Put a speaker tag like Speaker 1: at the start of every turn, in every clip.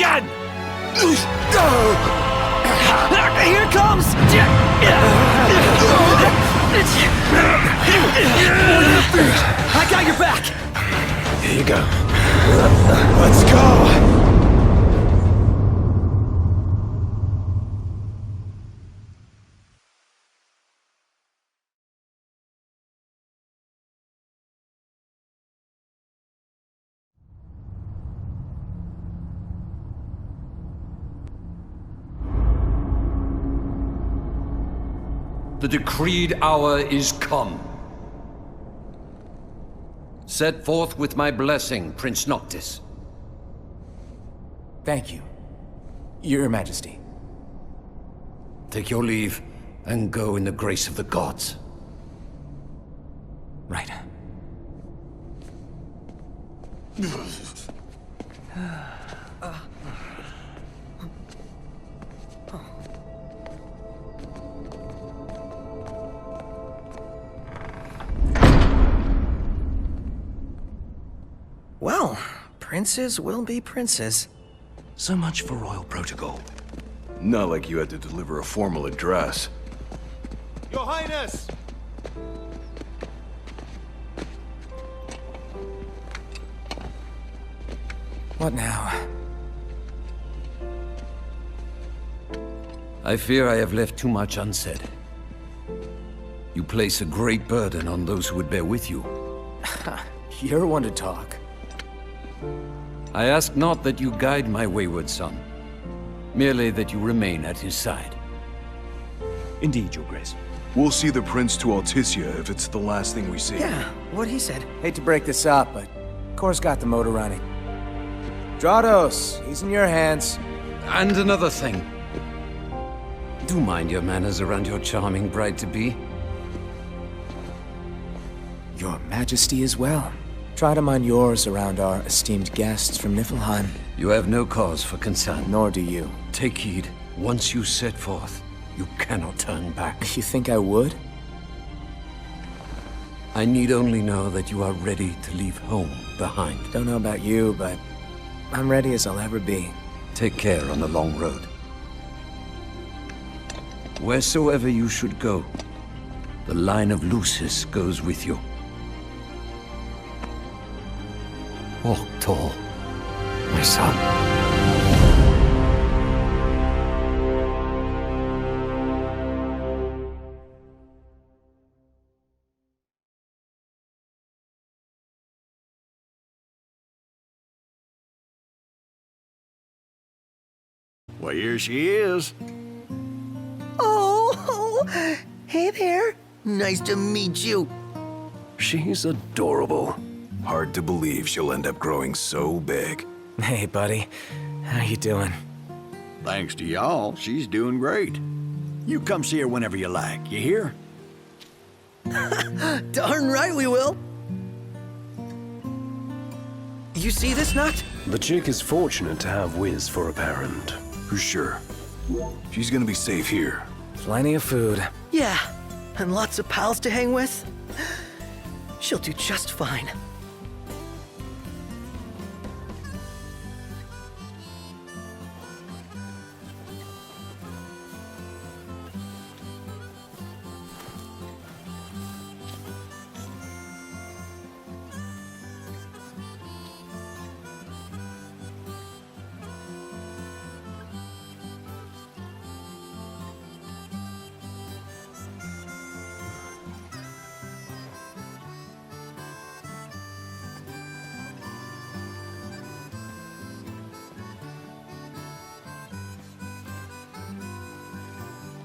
Speaker 1: again!
Speaker 2: Here it comes! I got your back!
Speaker 1: Here you go. Let's go!
Speaker 3: The decreed hour is come. Set forth with my blessing, Prince Noctis.
Speaker 4: Thank you, Your Majesty.
Speaker 3: Take your leave, and go in the grace of the gods.
Speaker 4: Right.
Speaker 2: Well, princes will be princes.
Speaker 1: So much for royal protocol.
Speaker 5: Not like you had to deliver a formal address.
Speaker 6: Your Highness!
Speaker 4: What now?
Speaker 3: I fear I have left too much unsaid. You place a great burden on those who would bear with you.
Speaker 4: You're one to talk.
Speaker 3: I ask not that you guide my wayward son, merely that you remain at his side.
Speaker 1: Indeed, Your Grace.
Speaker 5: We'll see the prince to Alticia if it's the last thing we see.
Speaker 2: Yeah, what he said.
Speaker 4: Hate to break this up, but Kor's got the motor running. Drados, he's in your hands.
Speaker 3: And another thing. Do mind your manners around your charming bride-to-be.
Speaker 4: Your Majesty as well. Try to mind yours around our esteemed guests from Niflheim.
Speaker 3: You have no cause for concern.
Speaker 4: Nor do you.
Speaker 3: Take heed. Once you set forth, you cannot turn back.
Speaker 4: You think I would?
Speaker 3: I need only know that you are ready to leave home behind.
Speaker 4: Don't know about you, but I'm ready as I'll ever be.
Speaker 3: Take care on the long road. Wheresoever you should go, the line of Lucis goes with you. Walk tall, my son.
Speaker 6: Well, here she is.
Speaker 2: Oh, hey there. Nice to meet you.
Speaker 1: She's adorable.
Speaker 5: Hard to believe she'll end up growing so big.
Speaker 4: Hey, buddy. How you doing?
Speaker 6: Thanks to y'all, she's doing great. You come see her whenever you like, you hear?
Speaker 2: Darn right we will. You see this, Noct?
Speaker 1: The chick is fortunate to have Wiz for a parent.
Speaker 5: For sure. She's gonna be safe here.
Speaker 4: Plenty of food.
Speaker 2: Yeah, and lots of pals to hang with. She'll do just fine.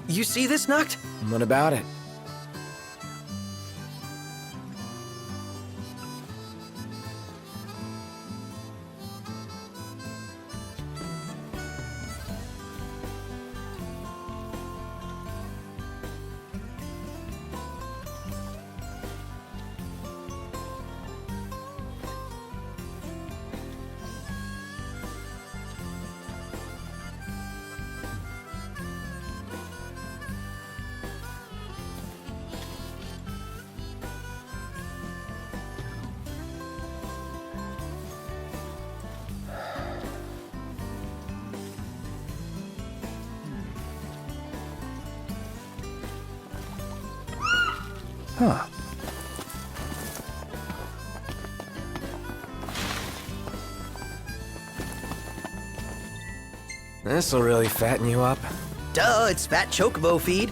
Speaker 2: You see this, Noct?
Speaker 4: What about it? Huh. This'll really fatten you up.
Speaker 2: Duh, it's Fat Chocobo feed.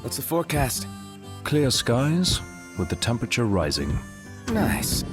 Speaker 4: What's the forecast?
Speaker 1: Clear skies, with the temperature rising.
Speaker 4: Nice.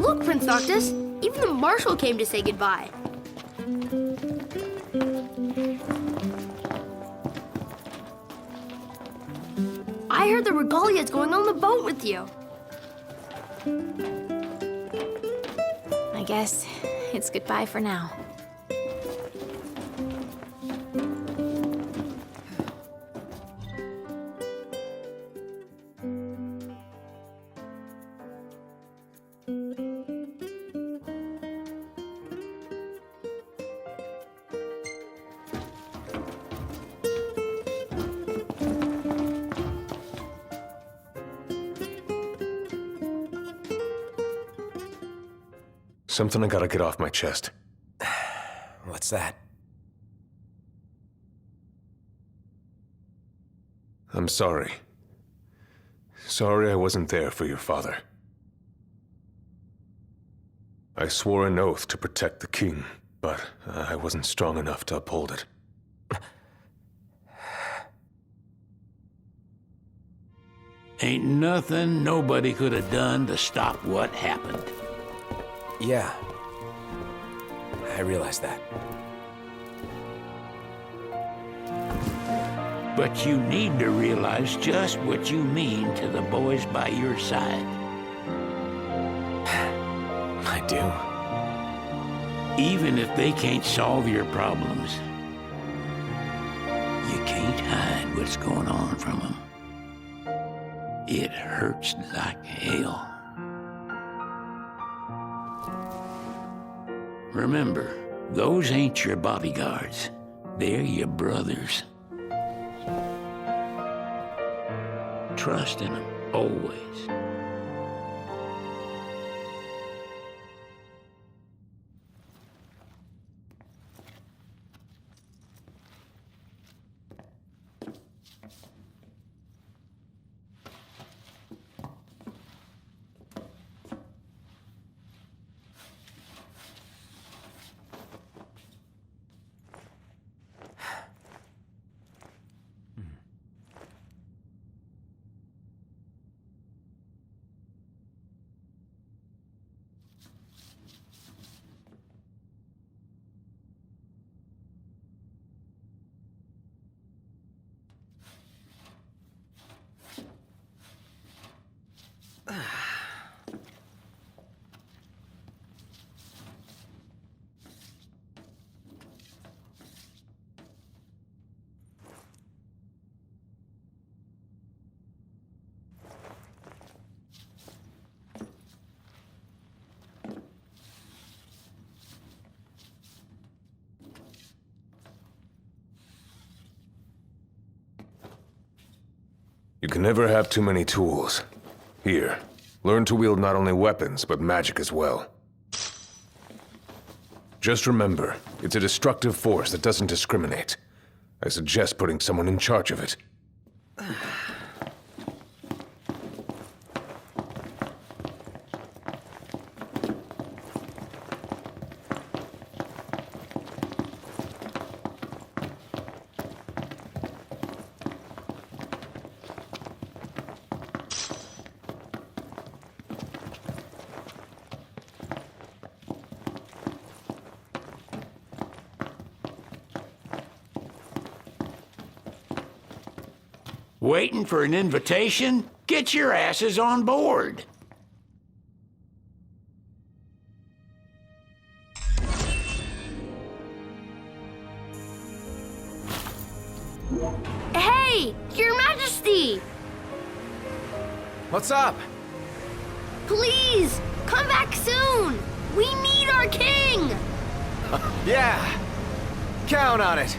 Speaker 7: Look, Prince Noctis, even the Marshal came to say goodbye. I heard the Regalia's going on the boat with you.
Speaker 8: I guess it's goodbye for now.
Speaker 9: Something I gotta get off my chest.
Speaker 4: What's that?
Speaker 9: I'm sorry. Sorry I wasn't there for your father. I swore an oath to protect the king, but I wasn't strong enough to uphold it.
Speaker 10: Ain't nothing nobody could have done to stop what happened.
Speaker 4: Yeah. I realize that.
Speaker 10: But you need to realize just what you mean to the boys by your side.
Speaker 4: I do.
Speaker 10: Even if they can't solve your problems, you can't hide what's going on from them. It hurts like hell. Remember, those ain't your bodyguards. They're your brothers. Trust in them, always.
Speaker 9: You can never have too many tools. Here, learn to wield not only weapons, but magic as well. Just remember, it's a destructive force that doesn't discriminate. I suggest putting someone in charge of it.
Speaker 10: Waiting for an invitation? Get your asses on board.
Speaker 7: Hey, Your Majesty!
Speaker 4: What's up?
Speaker 7: Please, come back soon! We need our king!
Speaker 4: Yeah! Count on it!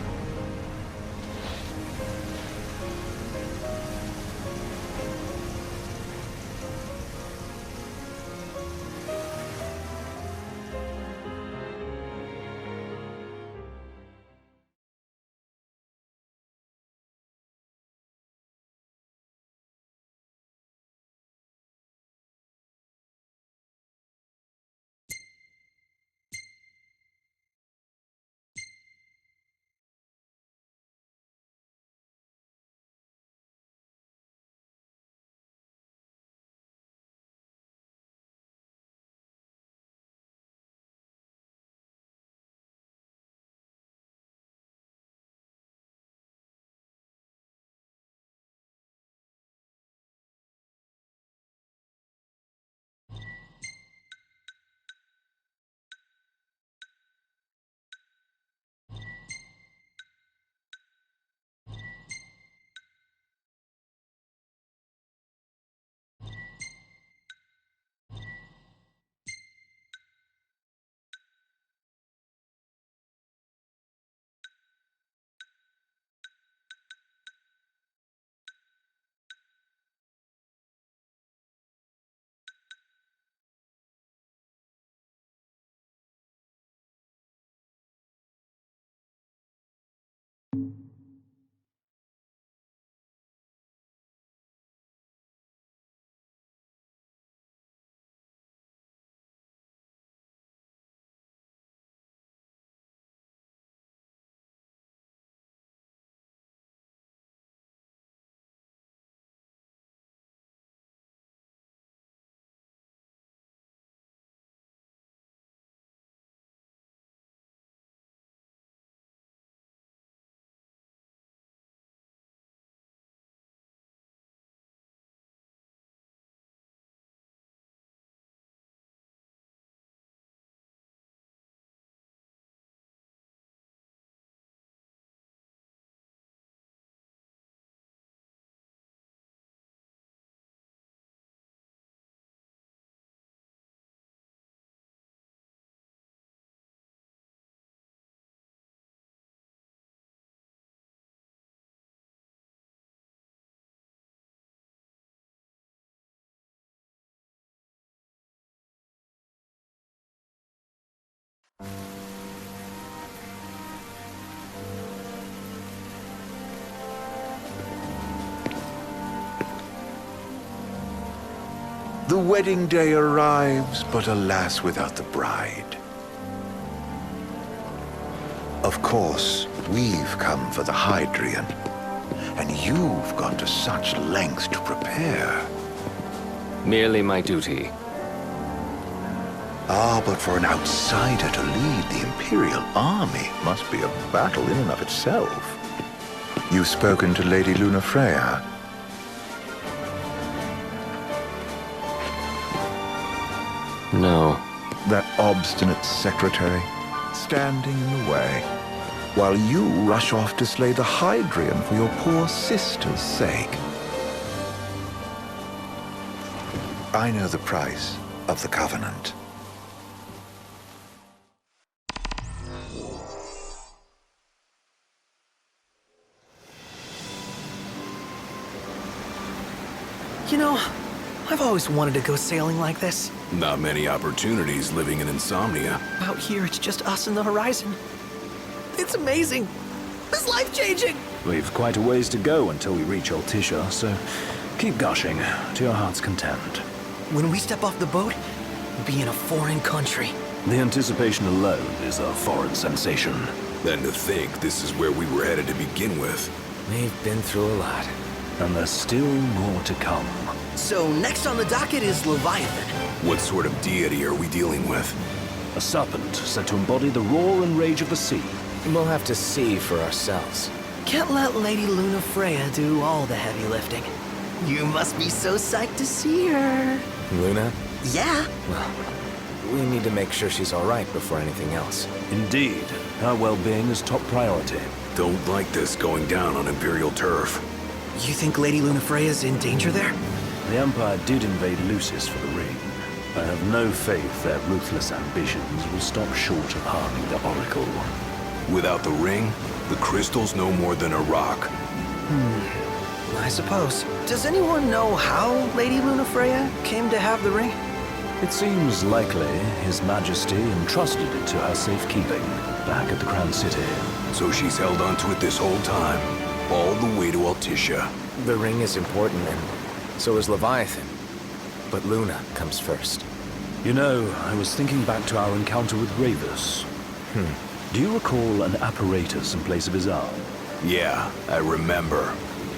Speaker 11: The wedding day arrives, but alas, without the bride. Of course, we've come for the Hydrian, and you've gone to such lengths to prepare.
Speaker 12: Merely my duty.
Speaker 11: Ah, but for an outsider to lead the Imperial army must be a battle in and of itself. You've spoken to Lady Lunafreya.
Speaker 12: No.
Speaker 11: That obstinate secretary, standing in the way, while you rush off to slay the Hydrian for your poor sister's sake. I know the price of the Covenant.
Speaker 2: You know, I've always wanted to go sailing like this.
Speaker 5: Not many opportunities living in Insomnia.
Speaker 2: Out here, it's just us and the horizon. It's amazing. It's life-changing.
Speaker 1: We've quite a ways to go until we reach Altissia, so keep gushing to your heart's content.
Speaker 2: When we step off the boat, we'll be in a foreign country.
Speaker 1: The anticipation alone is a foreign sensation.
Speaker 5: Then to think this is where we were headed to begin with.
Speaker 4: We've been through a lot.
Speaker 1: And there's still more to come.
Speaker 2: So next on the docket is Leviathan.
Speaker 5: What sort of deity are we dealing with?
Speaker 1: A serpent said to embody the roar and rage of the sea.
Speaker 4: We'll have to see for ourselves.
Speaker 2: Can't let Lady Lunafreya do all the heavy lifting. You must be so psyched to see her.
Speaker 4: Luna?
Speaker 2: Yeah.
Speaker 4: Well, we need to make sure she's all right before anything else.
Speaker 1: Indeed. Her well-being is top priority.
Speaker 5: Don't like this going down on Imperial turf.
Speaker 2: You think Lady Lunafreya's in danger there?
Speaker 1: The Empire did invade Lucis for the ring. I have no faith their ruthless ambitions will stop short of harming the Oracle.
Speaker 5: Without the ring, the crystal's no more than a rock.
Speaker 2: I suppose. Does anyone know how Lady Lunafreya came to have the ring?
Speaker 1: It seems likely His Majesty entrusted it to her safekeeping back at the Crown City.
Speaker 5: So she's held onto it this whole time, all the way to Altissia.
Speaker 4: The ring is important, and so is Leviathan. But Luna comes first.
Speaker 1: You know, I was thinking back to our encounter with Ravus. Do you recall an apparatus in place of his arm?
Speaker 5: Yeah, I remember.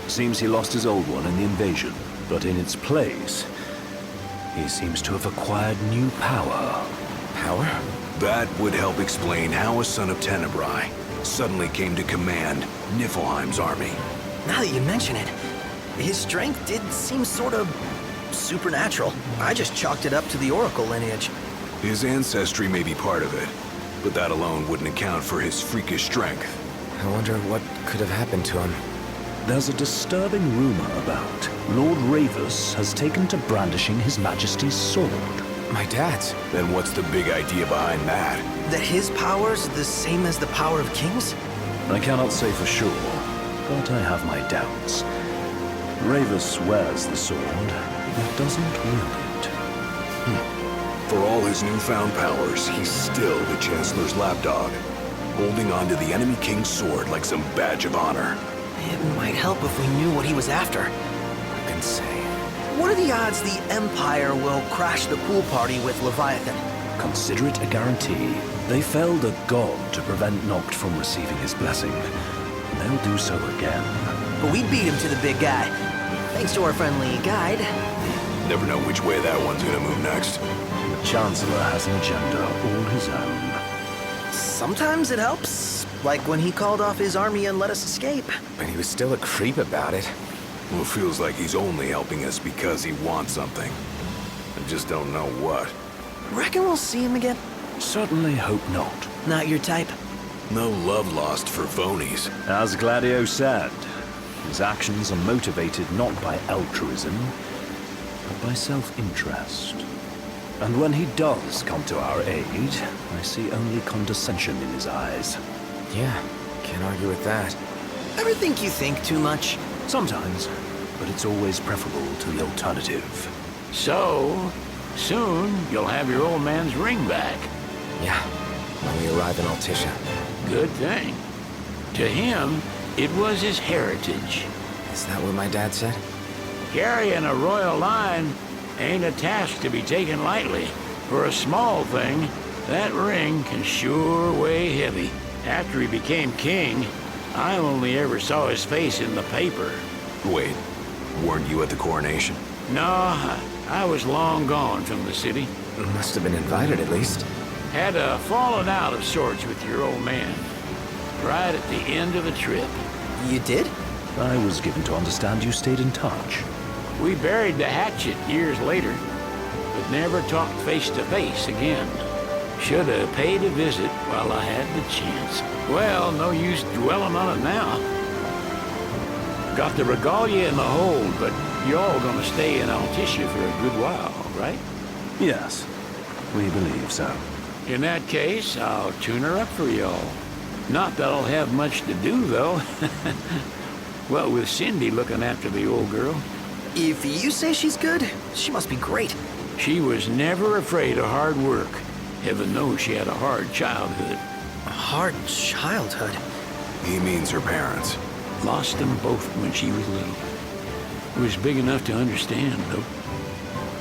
Speaker 1: Seems he lost his old one in the invasion, but in its place, he seems to have acquired new power.
Speaker 4: Power?
Speaker 5: That would help explain how a son of Tenebrae suddenly came to command Niflheim's army.
Speaker 2: Now that you mention it, his strength did seem sort of supernatural. I just chalked it up to the Oracle lineage.
Speaker 5: His ancestry may be part of it, but that alone wouldn't account for his freakish strength.
Speaker 4: I wonder what could have happened to him.
Speaker 1: There's a disturbing rumor about Lord Ravus has taken to brandishing His Majesty's sword.
Speaker 4: My dad's?
Speaker 5: Then what's the big idea behind that?
Speaker 2: That his power's the same as the power of kings?
Speaker 1: I cannot say for sure, but I have my doubts. Ravus wears the sword, but doesn't wield it.
Speaker 5: For all his newfound powers, he's still the Chancellor's lapdog, holding on to the enemy king's sword like some badge of honor.
Speaker 2: It might help if we knew what he was after.
Speaker 4: Who can say?
Speaker 2: What are the odds the Empire will crash the pool party with Leviathan?
Speaker 1: Consider it a guarantee. They felled a god to prevent Noct from receiving his blessing. And they'll do so again.
Speaker 2: But we beat him to the big guy, thanks to our friendly guide.
Speaker 5: Never know which way that one's gonna move next.
Speaker 1: The Chancellor has an agenda all his own.
Speaker 2: Sometimes it helps, like when he called off his army and let us escape.
Speaker 4: But he was still a creep about it.
Speaker 5: Well, it feels like he's only helping us because he wants something. I just don't know what.
Speaker 2: Reckon we'll see him again?
Speaker 1: Certainly hope not.
Speaker 2: Not your type?
Speaker 5: No love lost for phonies.
Speaker 1: As Gladio said, his actions are motivated not by altruism, but by self-interest. And when he does come to our aid, I see only condescension in his eyes.
Speaker 4: Yeah, can't argue with that.
Speaker 2: Ever think you think too much?
Speaker 1: Sometimes, but it's always preferable to the alternative.
Speaker 10: So, soon you'll have your old man's ring back.
Speaker 4: Yeah, when we arrive in Altissia.
Speaker 10: Good thing. To him, it was his heritage.
Speaker 4: Is that what my dad said?
Speaker 10: Carrying a royal line ain't a task to be taken lightly. For a small thing, that ring can sure weigh heavy. After he became king, I only ever saw his face in the paper.
Speaker 5: Wait, weren't you at the coronation?
Speaker 10: No, I was long gone from the city.
Speaker 4: Must have been invited at least.
Speaker 10: Had a falling out of sorts with your old man. Right at the end of the trip.
Speaker 2: You did?
Speaker 1: I was given to understand you stayed in touch.
Speaker 10: We buried the hatchet years later, but never talked face to face again. Should have paid a visit while I had the chance. Well, no use dwelling on it now. Got the regalia in the hold, but y'all gonna stay in Altissia for a good while, right?
Speaker 1: Yes, we believe so.
Speaker 10: In that case, I'll tune her up for y'all. Not that I'll have much to do, though. Well, with Cindy looking after the old girl.
Speaker 2: If you say she's good, she must be great.
Speaker 10: She was never afraid of hard work. Heaven knows she had a hard childhood.
Speaker 2: A hard childhood?
Speaker 5: He means her parents.
Speaker 10: Lost them both when she was little. Was big enough to understand, though.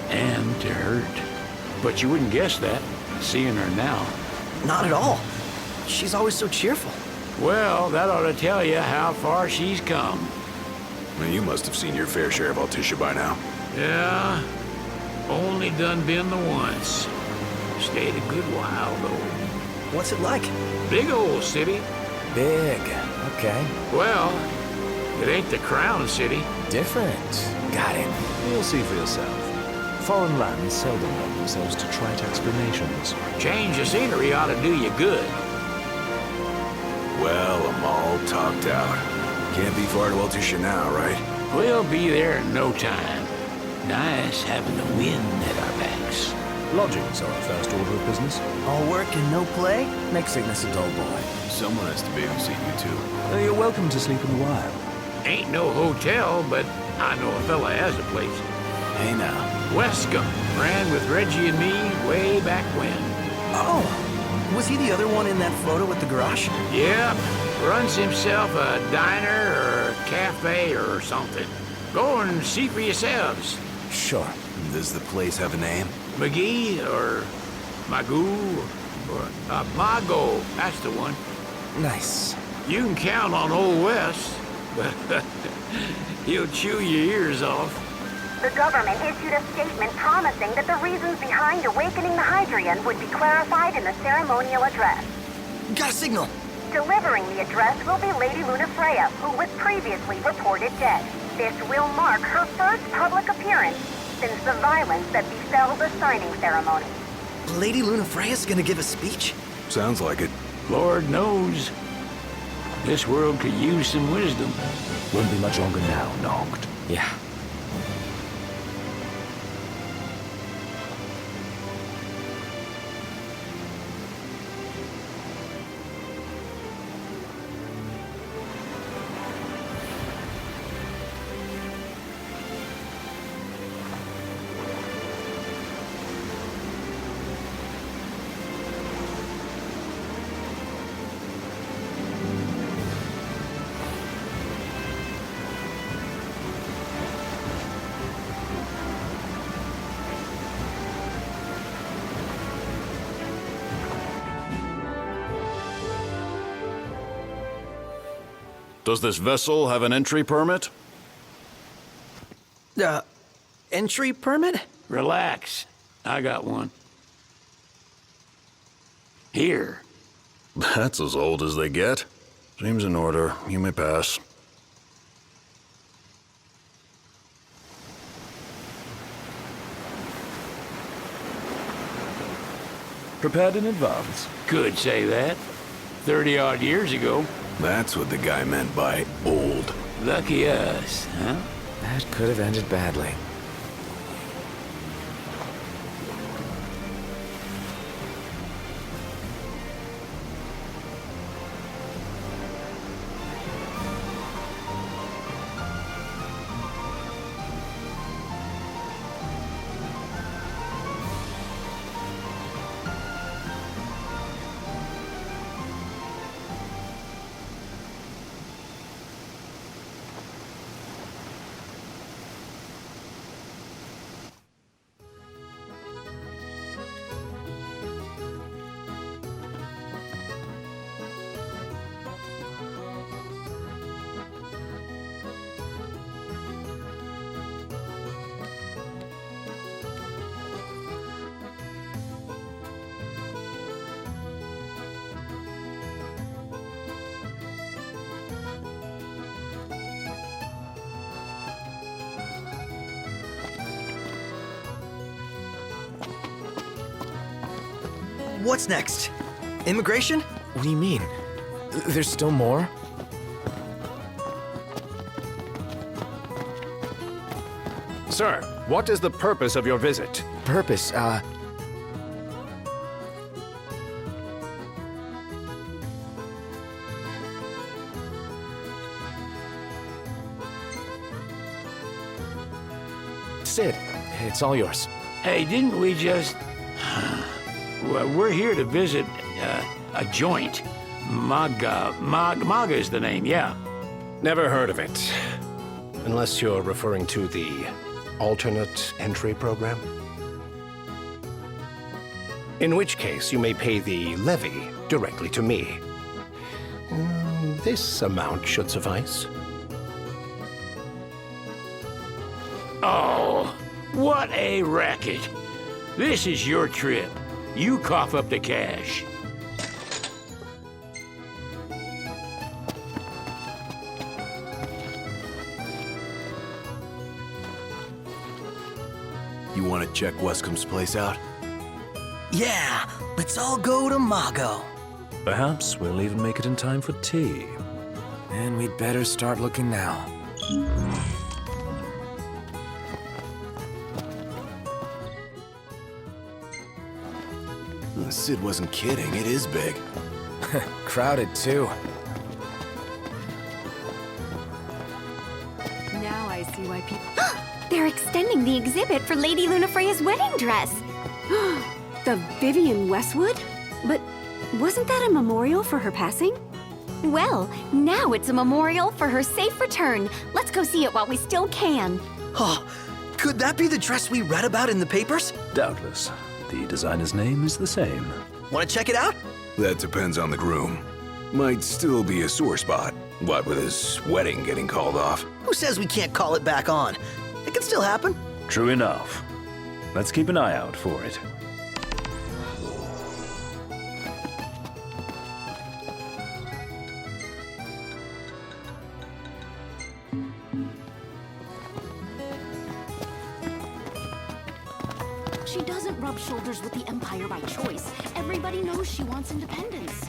Speaker 10: And to hurt. But you wouldn't guess that, seeing her now.
Speaker 2: Not at all. She's always so cheerful.
Speaker 10: Well, that ought to tell you how far she's come.
Speaker 5: And you must have seen your fair share of Altissia by now.
Speaker 10: Yeah, only done been the once. Stayed a good while, though.
Speaker 2: What's it like?
Speaker 10: Big old city.
Speaker 4: Big. Okay.
Speaker 10: Well, it ain't the crown city.
Speaker 4: Different. Got it.
Speaker 1: You'll see for yourself. Foreign lands seldom lend themselves to trite explanations.
Speaker 10: Change of scenery ought to do you good.
Speaker 5: Well, I'm all topped out. Can't be far to Altissia now, right?
Speaker 10: We'll be there in no time. Nice having the wind at our backs.
Speaker 1: Lodgings are our first order of business.
Speaker 2: All work and no play?
Speaker 4: Make Cygnus a dull boy.
Speaker 5: Someone has to babysit you two.
Speaker 1: You're welcome to sleep in the wild.
Speaker 10: Ain't no hotel, but I know a fella has a place.
Speaker 5: Hey now.
Speaker 10: Wescombe ran with Reggie and me way back when.
Speaker 2: Oh, was he the other one in that photo with the garage?
Speaker 10: Yep, runs himself a diner or a cafe or something. Go and see for yourselves.
Speaker 4: Sure.
Speaker 5: Does the place have a name?
Speaker 10: McGee or Magoo or Mago, that's the one.
Speaker 4: Nice.
Speaker 10: You can count on Old West, but he'll chew your ears off.
Speaker 13: The government issued a statement promising that the reasons behind awakening the Hydrian would be clarified in the ceremonial address.
Speaker 2: Got a signal.
Speaker 13: Delivering the address will be Lady Lunafreya, who was previously reported dead. This will mark her first public appearance since the violence that befell the signing ceremony.
Speaker 2: Lady Lunafreya's gonna give a speech?
Speaker 5: Sounds like it.
Speaker 10: Lord knows. This world could use some wisdom.
Speaker 1: Won't be much longer now, Noct.
Speaker 4: Yeah.
Speaker 14: Does this vessel have an entry permit?
Speaker 2: Entry permit?
Speaker 10: Relax. I got one. Here.
Speaker 14: That's as old as they get. Seems in order. You may pass.
Speaker 1: Prepared in advance?
Speaker 10: Could say that. 30-odd years ago.
Speaker 5: That's what the guy meant by old.
Speaker 10: Lucky us, huh?
Speaker 4: That could have ended badly.
Speaker 2: What's next? Immigration?
Speaker 4: What do you mean? There's still more?
Speaker 15: Sir, what is the purpose of your visit?
Speaker 4: Purpose, Sid, it's all yours.
Speaker 10: Hey, didn't we just... Well, we're here to visit a joint. Maga is the name, yeah.
Speaker 15: Never heard of it. Unless you're referring to the alternate entry program. In which case, you may pay the levy directly to me. This amount should suffice.
Speaker 10: Oh, what a racket. This is your trip. You cough up the cash.
Speaker 5: You want to check Wescomb's place out?
Speaker 2: Yeah, let's all go to Mago.
Speaker 1: Perhaps we'll even make it in time for tea.
Speaker 4: And we'd better start looking now.
Speaker 5: Sid wasn't kidding, it is big.
Speaker 4: Crowded, too.
Speaker 8: Now I see why people... They're extending the exhibit for Lady Lunafreya's wedding dress. The Vivian Westwood? But wasn't that a memorial for her passing? Well, now it's a memorial for her safe return. Let's go see it while we still can.
Speaker 2: Oh, could that be the dress we read about in the papers?
Speaker 1: Doubtless. The designer's name is the same.
Speaker 2: Want to check it out?
Speaker 5: That depends on the groom. Might still be a sore spot. What with his wedding getting called off?
Speaker 2: Who says we can't call it back on? It can still happen.
Speaker 1: True enough. Let's keep an eye out for it.
Speaker 7: She doesn't rub shoulders with the Empire by choice. Everybody knows she wants independence.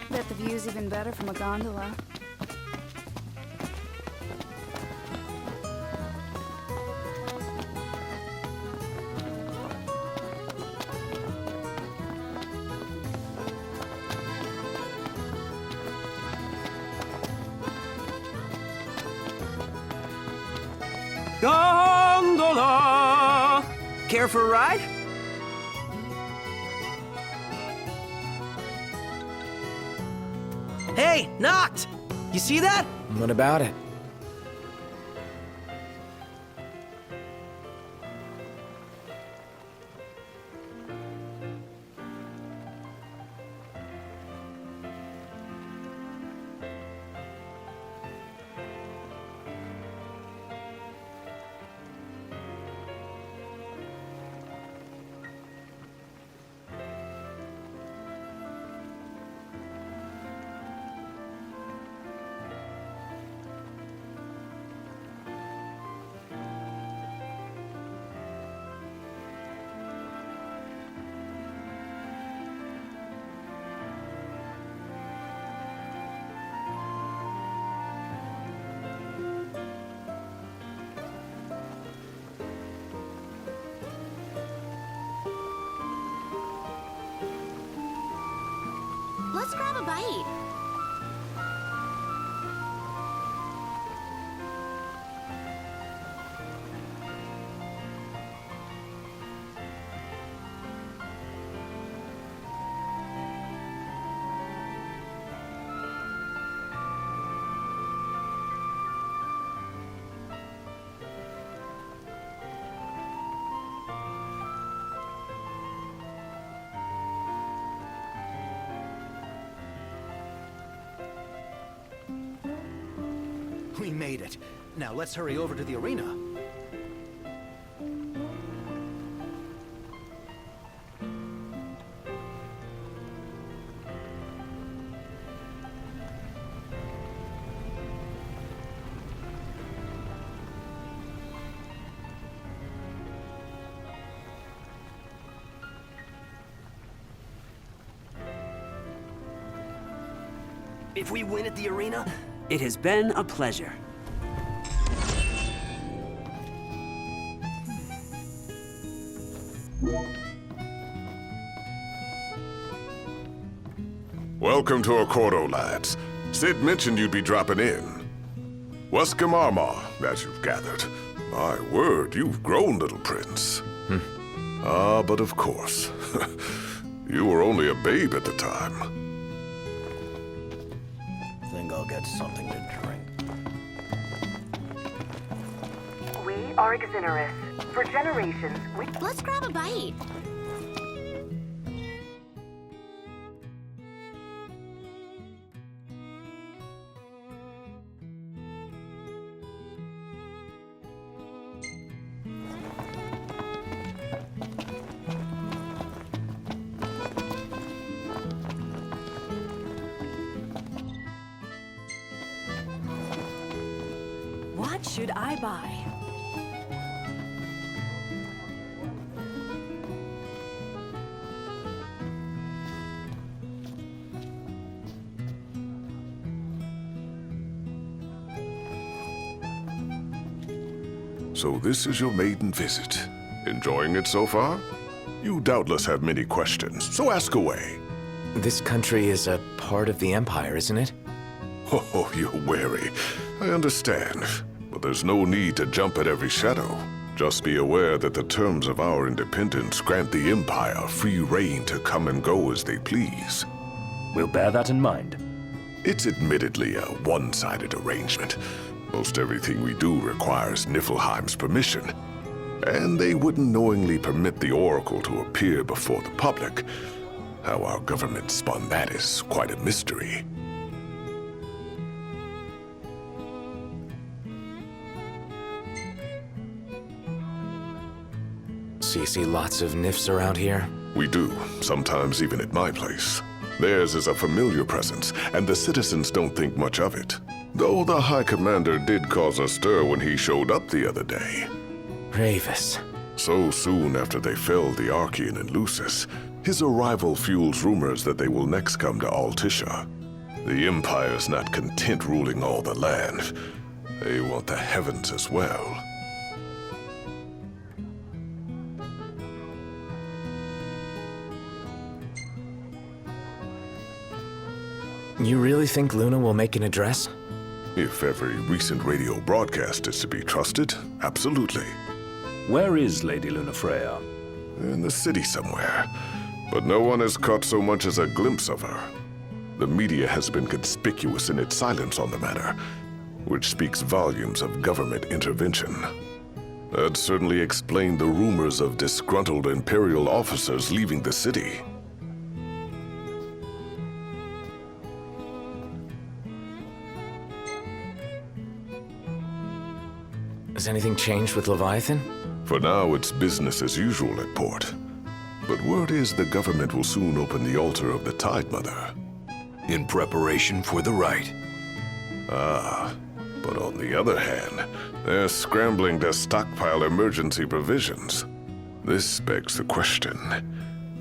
Speaker 8: Bet the view's even better from a gondola.
Speaker 2: Gondola! Care for a ride? Hey, Noct! You see that?
Speaker 4: What about it?
Speaker 7: Let's grab a bite.
Speaker 2: We made it. Now let's hurry over to the arena. if we win at the arena?
Speaker 16: It has been a pleasure.
Speaker 5: Welcome to Accordo, lads. Sid mentioned you'd be dropping in. Welcome, Armor, as you've gathered. My word, you've grown, little prince. Ah, but of course. You were only a babe at the time.
Speaker 2: Think I'll get something to drink.
Speaker 13: We are Exonerous. For generations, we...
Speaker 7: Let's grab a bite.
Speaker 8: What should I buy?
Speaker 5: So this is your maiden visit. Enjoying it so far? You doubtless have many questions, so ask away.
Speaker 4: This country is a part of the Empire, isn't it?
Speaker 5: Oh, you're wary. I understand. But there's no need to jump at every shadow. Just be aware that the terms of our independence grant the Empire free reign to come and go as they please.
Speaker 1: We'll bear that in mind.
Speaker 5: It's admittedly a one-sided arrangement. Most everything we do requires Niflheim's permission. And they wouldn't knowingly permit the Oracle to appear before the public. How our government spun that is quite a mystery.
Speaker 4: So you see lots of Nifs around here?
Speaker 5: We do, sometimes even at my place. Theirs is a familiar presence, and the citizens don't think much of it. Though the High Commander did cause a stir when he showed up the other day.
Speaker 4: Ravis.
Speaker 5: So soon after they felled the Archean and Lucis, his arrival fuels rumors that they will next come to Altissia. The Empire's not content ruling all the land. They want the heavens as well.
Speaker 4: You really think Luna will make an address?
Speaker 5: If every recent radio broadcast is to be trusted, absolutely.
Speaker 1: Where is Lady Lunafreya?
Speaker 5: In the city somewhere. But no one has caught so much as a glimpse of her. The media has been conspicuous in its silence on the matter, which speaks volumes of government intervention. That certainly explained the rumors of disgruntled Imperial officers leaving the city.
Speaker 4: Has anything changed with Leviathan?
Speaker 5: For now, it's business as usual at port. But word is the government will soon open the altar of the Tide Mother.
Speaker 6: In preparation for the rite.
Speaker 5: Ah, but on the other hand, they're scrambling to stockpile emergency provisions. This begs the question,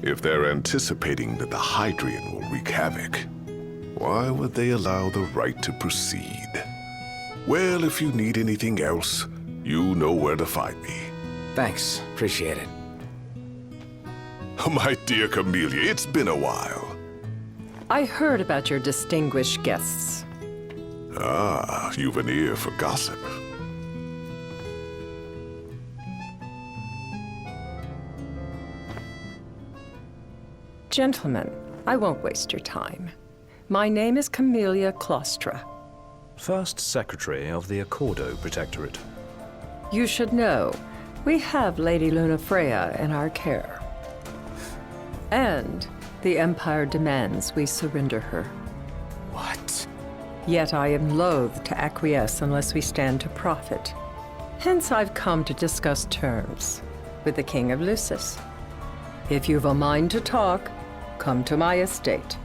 Speaker 5: if they're anticipating that the Hydrian will wreak havoc, why would they allow the rite to proceed? Well, if you need anything else, you know where to find me.
Speaker 4: Thanks, appreciate it.
Speaker 5: My dear Camellia, it's been a while.
Speaker 17: I heard about your distinguished guests.
Speaker 5: Ah, you've an ear for gossip.
Speaker 17: Gentlemen, I won't waste your time. My name is Camellia Claustra.
Speaker 1: First Secretary of the Accordo Protectorate.
Speaker 17: You should know, we have Lady Lunafreya in our care. And the Empire demands we surrender her.
Speaker 4: What?
Speaker 17: Yet I am loath to acquiesce unless we stand to profit. Hence I've come to discuss terms with the King of Lucis. If you've a mind to talk, come to my estate.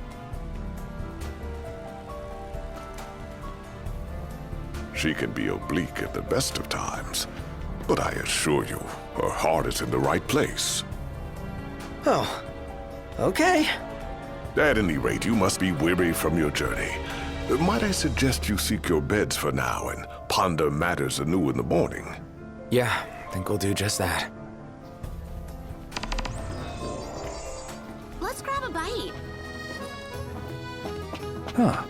Speaker 5: She can be oblique at the best of times, but I assure you, her heart is in the right place.
Speaker 2: Oh, okay.
Speaker 5: At any rate, you must be weary from your journey. Might I suggest you seek your beds for now and ponder matters anew in the morning?
Speaker 4: Yeah, I think we'll do just that.
Speaker 7: Let's grab a bite.
Speaker 1: Huh.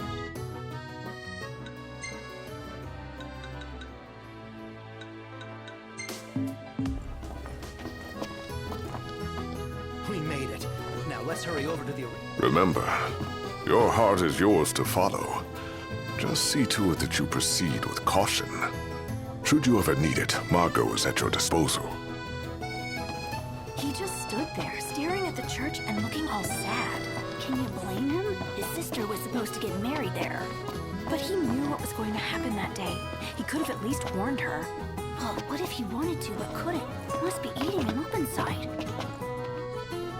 Speaker 2: We made it. Now let's hurry over to the arena.
Speaker 5: Remember, your heart is yours to follow. Just see to it that you proceed with caution. Should you ever need it, Margot is at your disposal.
Speaker 8: He just stood there, staring at the church and looking all sad. Can you blame him? His sister was supposed to get married there. But he knew what was going to happen that day. He could have at least warned her. Well, what if he wanted to but couldn't? Must be eating him up inside.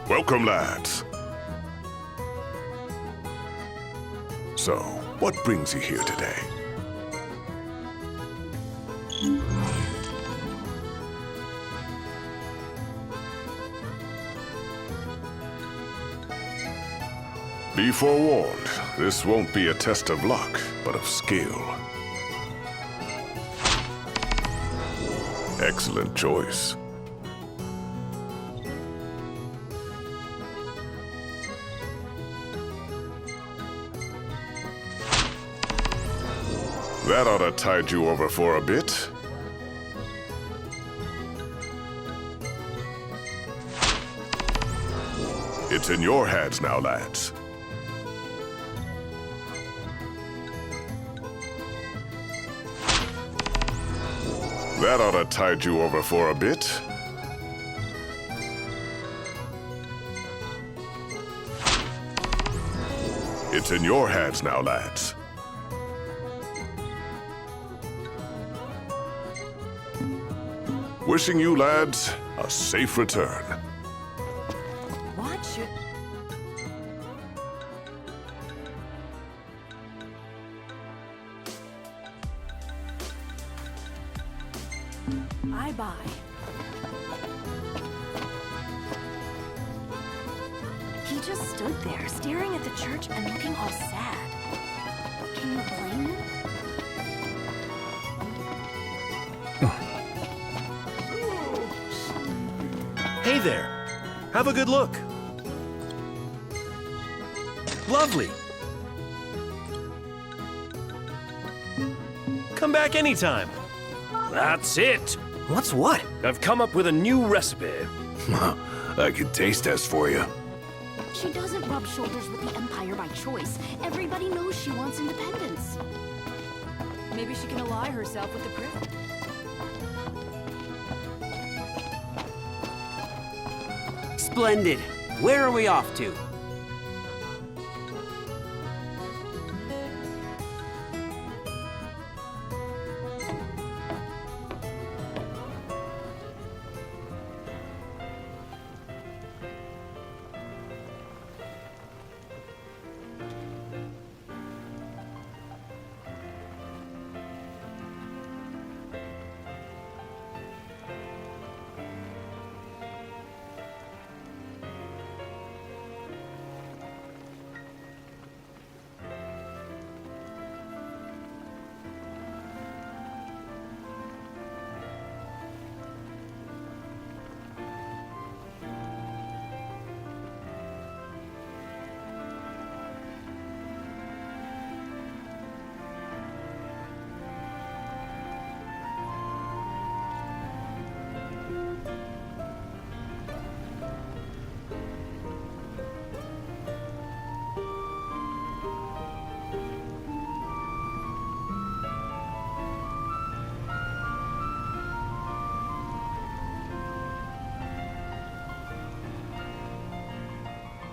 Speaker 5: Welcome, lads. So, what brings you here today? Be forewarned, this won't be a test of luck, but of skill. Excellent choice. That ought to tide you over for a bit. It's in your hands now, lads. That ought to tide you over for a bit. It's in your hands now, lads. Wishing you lads a safe return.
Speaker 8: Watch it. Bye-bye. He just stood there, staring at the church and looking all sad. Can you blame him?
Speaker 18: Hey there. Have a good look. Lovely. Come back anytime.
Speaker 1: That's it.
Speaker 2: What's what?
Speaker 1: I've come up with a new recipe.
Speaker 14: I could taste test for you.
Speaker 8: She doesn't rub shoulders with the Empire by choice. Everybody knows she wants independence. Maybe she can ally herself with the Privet.
Speaker 16: Splendid. Where are we off to?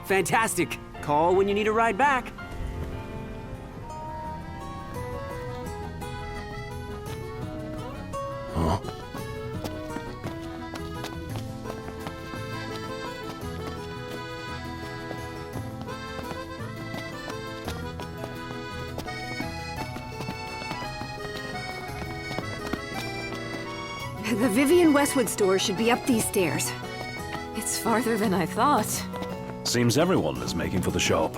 Speaker 16: Fantastic. Call when you need a ride back.
Speaker 14: Huh?
Speaker 8: The Vivian Westwood store should be up these stairs. It's farther than I thought.
Speaker 1: Seems everyone is making for the shop.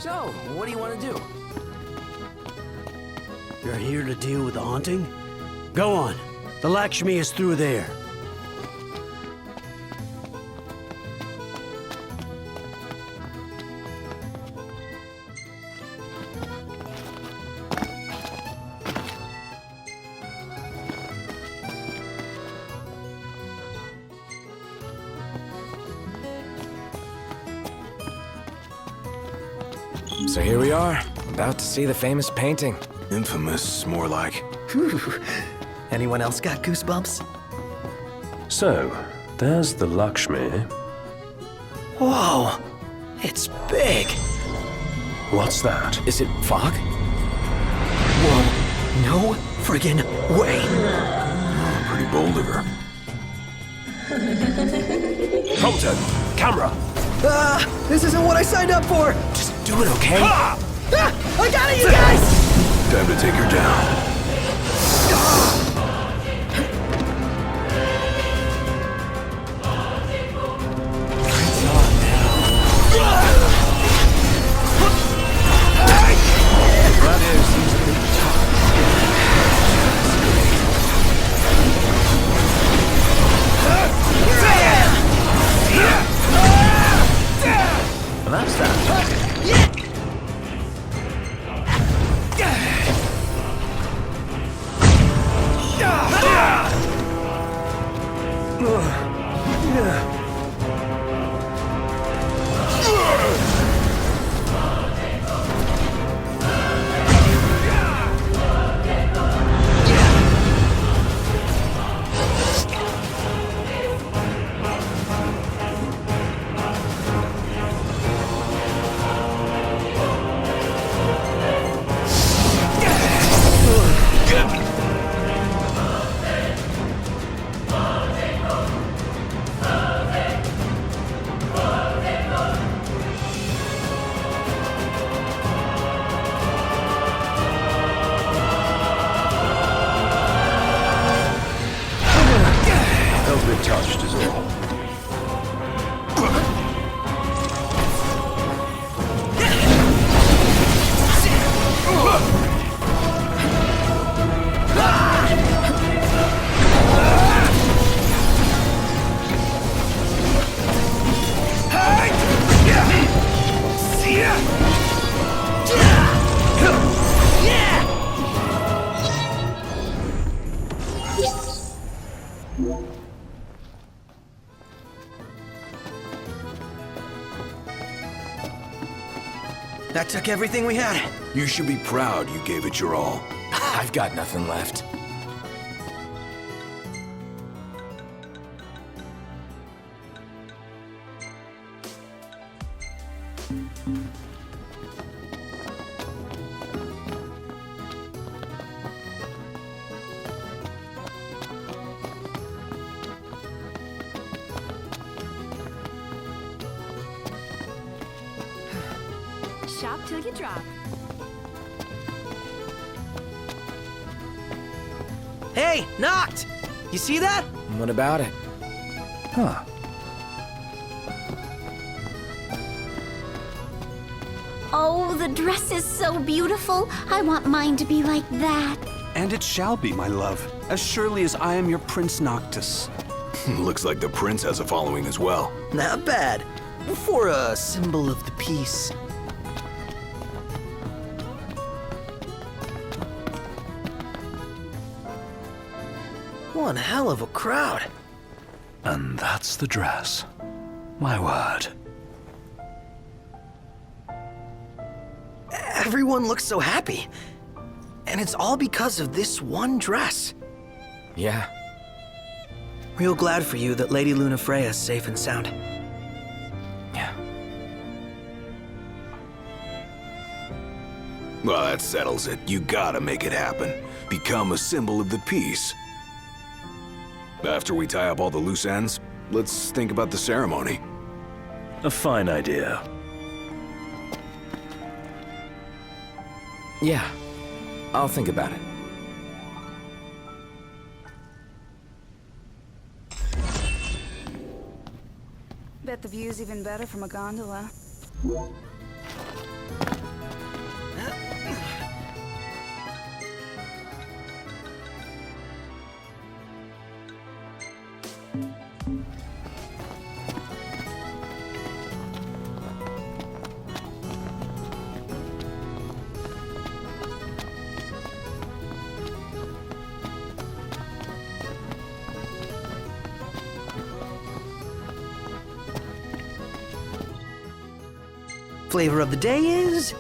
Speaker 2: So, what do you want to do?
Speaker 16: You're here to deal with the haunting? Go on. The Lakshmi is through there.
Speaker 4: So here we are, about to see the famous painting.
Speaker 14: Infamous, more like.
Speaker 2: Whew. Anyone else got goosebumps?
Speaker 18: So, there's the Lakshmi.
Speaker 2: Whoa! It's big!
Speaker 18: What's that?
Speaker 2: Is it fog? Whoa! No friggin' way!
Speaker 14: Pretty bold of her.
Speaker 18: Colton! Camera!
Speaker 2: This isn't what I signed up for!
Speaker 4: Just do it, okay?
Speaker 2: Ah! I got it, you guys!
Speaker 14: Time to take her down.
Speaker 1: And that's that.
Speaker 18: Touched is all.
Speaker 2: That took everything we had.
Speaker 14: You should be proud you gave it your all.
Speaker 4: I've got nothing left.
Speaker 8: Shop till you drop.
Speaker 2: Hey, knocked! You see that?
Speaker 4: What about it?
Speaker 1: Huh.
Speaker 7: Oh, the dress is so beautiful. I want mine to be like that.
Speaker 19: And it shall be, my love, as surely as I am your Prince Noctis.
Speaker 14: Looks like the prince has a following as well.
Speaker 2: Not bad. For a symbol of the peace. One hell of a crowd.
Speaker 1: And that's the dress. My word.
Speaker 2: Everyone looks so happy. And it's all because of this one dress.
Speaker 4: Yeah.
Speaker 2: Real glad for you that Lady Lunafreya is safe and sound.
Speaker 4: Yeah.
Speaker 14: Well, that settles it. You gotta make it happen. Become a symbol of the peace. After we tie up all the loose ends, let's think about the ceremony.
Speaker 1: A fine idea.
Speaker 4: Yeah. I'll think about it.
Speaker 20: Bet the view's even better from a gondola.
Speaker 2: flavor of the day is...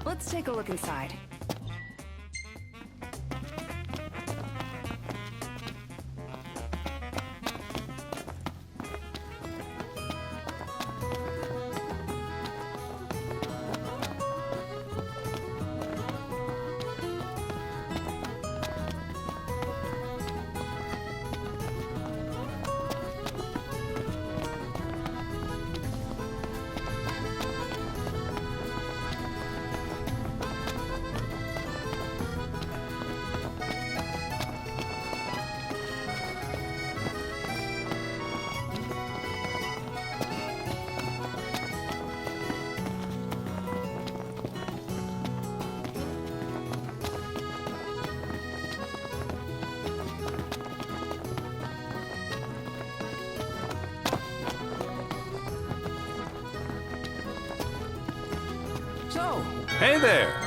Speaker 8: Let's take a look inside.
Speaker 18: So, hey there!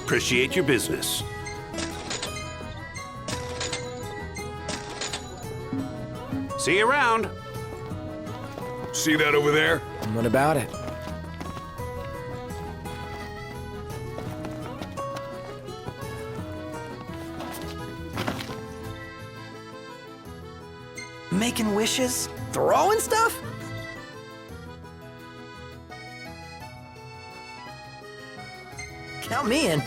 Speaker 19: Appreciate your business. See you around.
Speaker 14: See that over there?
Speaker 4: What about it?
Speaker 2: Making wishes? Throwing stuff? Count me in.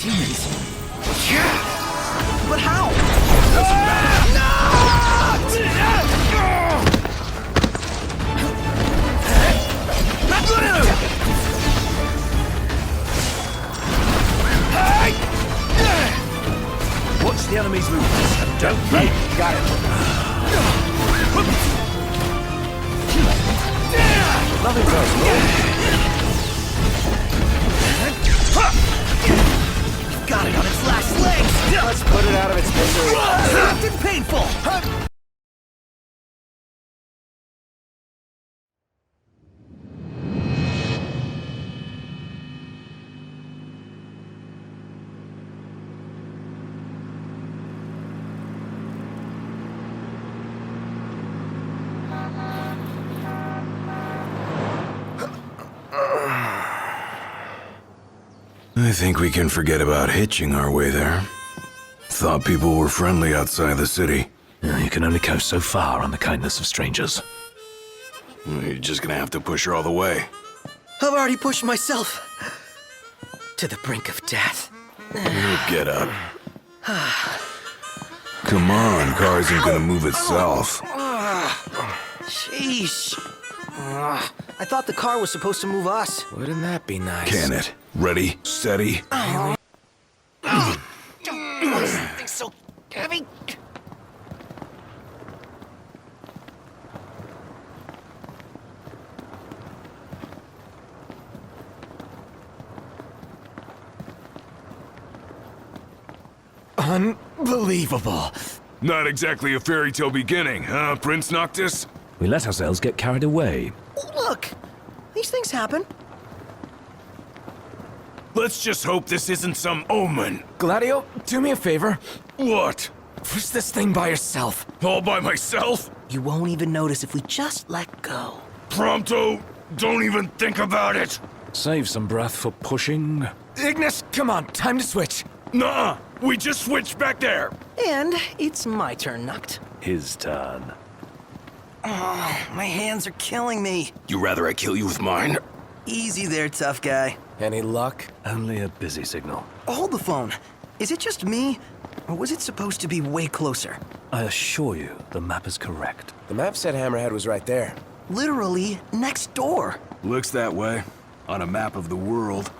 Speaker 2: Demons. But how?
Speaker 1: Watch the enemy's movements and don't
Speaker 4: Right, got it. Nothing close,
Speaker 2: Got it on its last legs!
Speaker 4: Let's put it out of its misery.
Speaker 2: Soft and painful!
Speaker 14: I think we can forget about hitching our way there. Thought people were friendly outside the city.
Speaker 1: You can only go so far on the kindness of strangers.
Speaker 14: You're just gonna have to push her all the way.
Speaker 2: I've already pushed myself to the brink of death.
Speaker 14: Get up. Come on, car isn't gonna move itself.
Speaker 2: Sheesh. I thought the car was supposed to move us.
Speaker 4: Wouldn't that be nice?
Speaker 14: Can it? Ready, steady.
Speaker 2: Something's so heavy.
Speaker 4: Unbelievable.
Speaker 5: Not exactly a fairy tale beginning, huh, Prince Noctis?
Speaker 1: We let ourselves get carried away.
Speaker 2: Look, these things happen.
Speaker 5: Let's just hope this isn't some omen.
Speaker 4: Gladio, do me a favor.
Speaker 5: What?
Speaker 4: Push this thing by yourself.
Speaker 5: All by myself?
Speaker 2: You won't even notice if we just let go.
Speaker 5: Prompto, don't even think about it.
Speaker 1: Save some breath for pushing.
Speaker 4: Ignis, come on, time to switch.
Speaker 5: Nuh-uh, we just switched back there.
Speaker 2: And it's my turn, Noct.
Speaker 1: His turn.
Speaker 2: Oh, my hands are killing me.
Speaker 14: You rather I kill you with mine?
Speaker 2: Easy there, tough guy.
Speaker 4: Any luck?
Speaker 1: Only a busy signal.
Speaker 2: Hold the phone. Is it just me? Or was it supposed to be way closer?
Speaker 1: I assure you, the map is correct.
Speaker 4: The map said Hammerhead was right there.
Speaker 2: Literally next door.
Speaker 14: Looks that way. On a map of the world.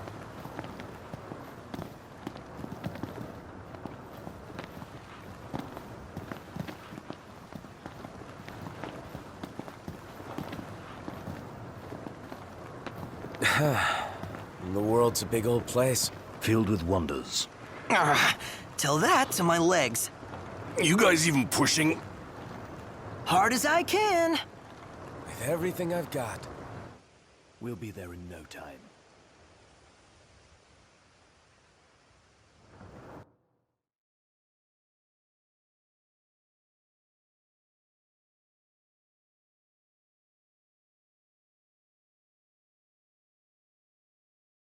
Speaker 4: The world's a big old place.
Speaker 1: Filled with wonders.
Speaker 2: Tell that to my legs.
Speaker 14: You guys even pushing?
Speaker 2: Hard as I can.
Speaker 4: With everything I've got.
Speaker 1: We'll be there in no time.